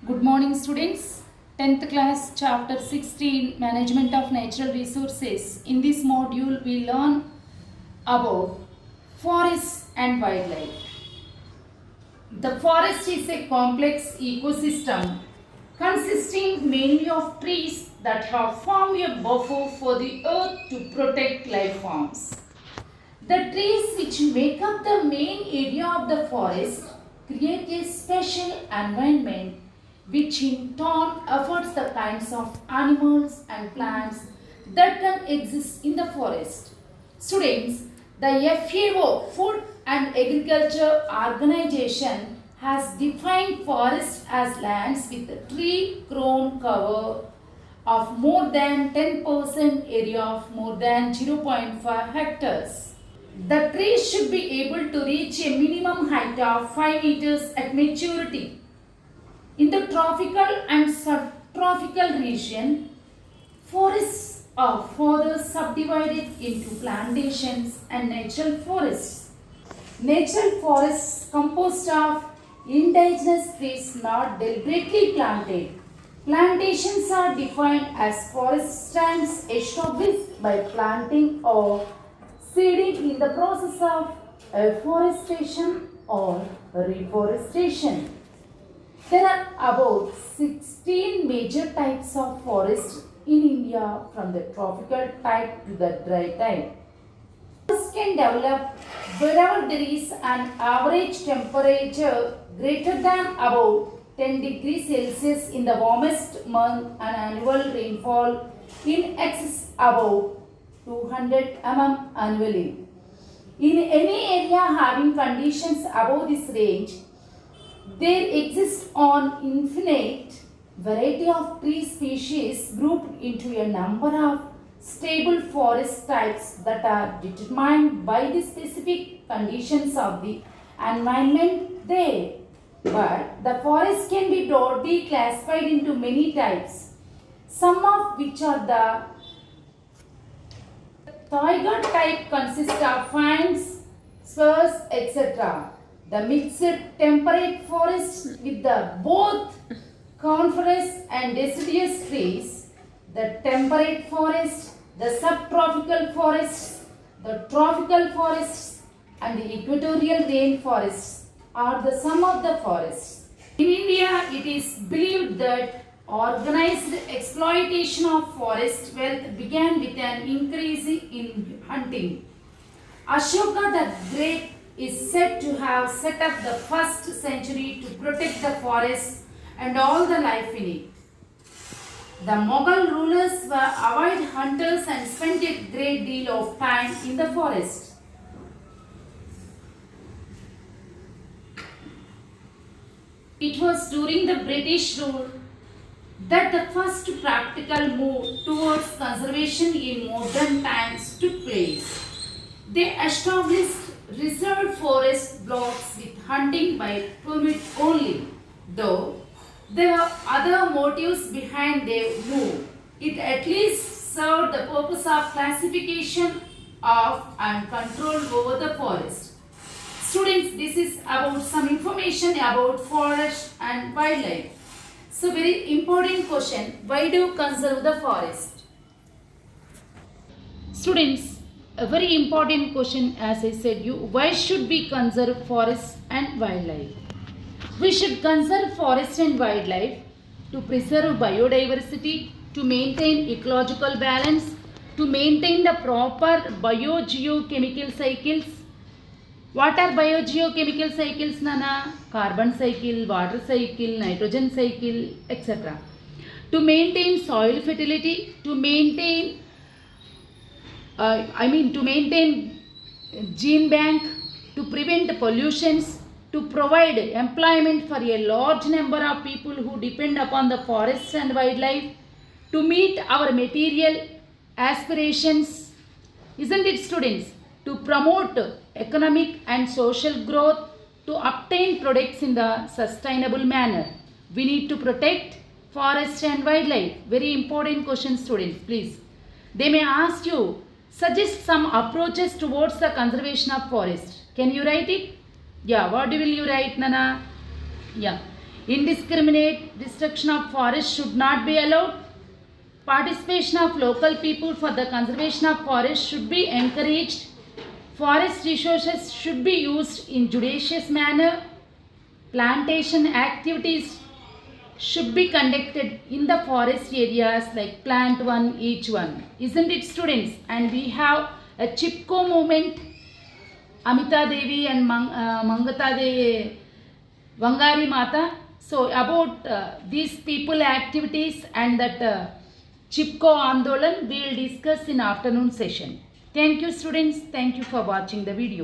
Good morning, students. 10th class, chapter 16, Management of Natural Resources. In this module, we learn about forests and wildlife. The forest is a complex ecosystem consisting mainly of trees that have formed a buffer for the earth to protect life forms. The trees which make up the main area of the forest create a special environment which in turn affords the kinds of animals and plants that can exist in the forest. Students, the FAO, Food and Agriculture Organization, has defined forests as lands with a tree crown cover of more than 10% area of more than 0.5 hectares. The trees should be able to reach a minimum height of 5 meters at maturity. In the tropical and subtropical region, forests are further subdivided into plantations and natural forests. Natural forests composed of indigenous trees not deliberately planted. Plantations are defined as forest stands established by planting or seeding in the process of afforestation or reforestation. There are about 16 major types of forests in India, from the tropical type to the dry type. Forests can develop wherever there is an average temperature greater than about 10 degrees Celsius in the warmest month and annual rainfall in excess about 200 mm annually. In any area having conditions above this range, there exists an infinite variety of tree species grouped into a number of stable forest types that are determined by the specific conditions of the environment there. But the forest can be broadly classified into many types, some of which are the taiga type consists of pines, spruce, etc. The mixed temperate forest with the both coniferous and deciduous trees, the temperate forest, the subtropical forests, the tropical forests and the equatorial rainforests are the sum of the forests. In India, it is believed that organized exploitation of forest wealth began with an increase in hunting. Ashoka the Great is said to have set up the first century to protect the forest and all the life in it. The Mughal rulers were avid hunters and spent a great deal of time in the forest. It was during the British rule that the first practical move towards conservation in modern times took place. They established reserved forest blocks with hunting by permit only, though there were other motives behind their move. It at least served the purpose of classification of and control over the forest. Students, this is about some information about forest and wildlife. So, very important question, why do you conserve the forest? Students, a very important question, as I said you, why should we conserve forests and wildlife? We should conserve forest and wildlife to preserve biodiversity, to maintain ecological balance, to maintain the proper biogeochemical cycles. What are biogeochemical cycles, Nana? Carbon cycle, water cycle, nitrogen cycle, etc. To maintain soil fertility, to maintain gene bank, to prevent pollutions, to provide employment for a large number of people who depend upon the forests and wildlife, to meet our material aspirations, isn't it, students? To promote economic and social growth, to obtain products in the sustainable manner. We need to protect forest and wildlife. Very important question, students, please. They may ask you, suggest some approaches towards the conservation of forest. Can you write it? Yeah, what will you write, Nana? Yeah. Indiscriminate destruction of forests should not be allowed. Participation of local people for the conservation of forests should be encouraged. Forest resources should be used in judicious manner. Plantation activities should be conducted in the forest areas like plant one each one. Isn't it, students? And we have a Chipko movement. Amita Devi and Mangata Devi, Vangari Mata. So about these people activities and that Chipko Andolan we will discuss in afternoon session. Thank you, students. Thank you for watching the video.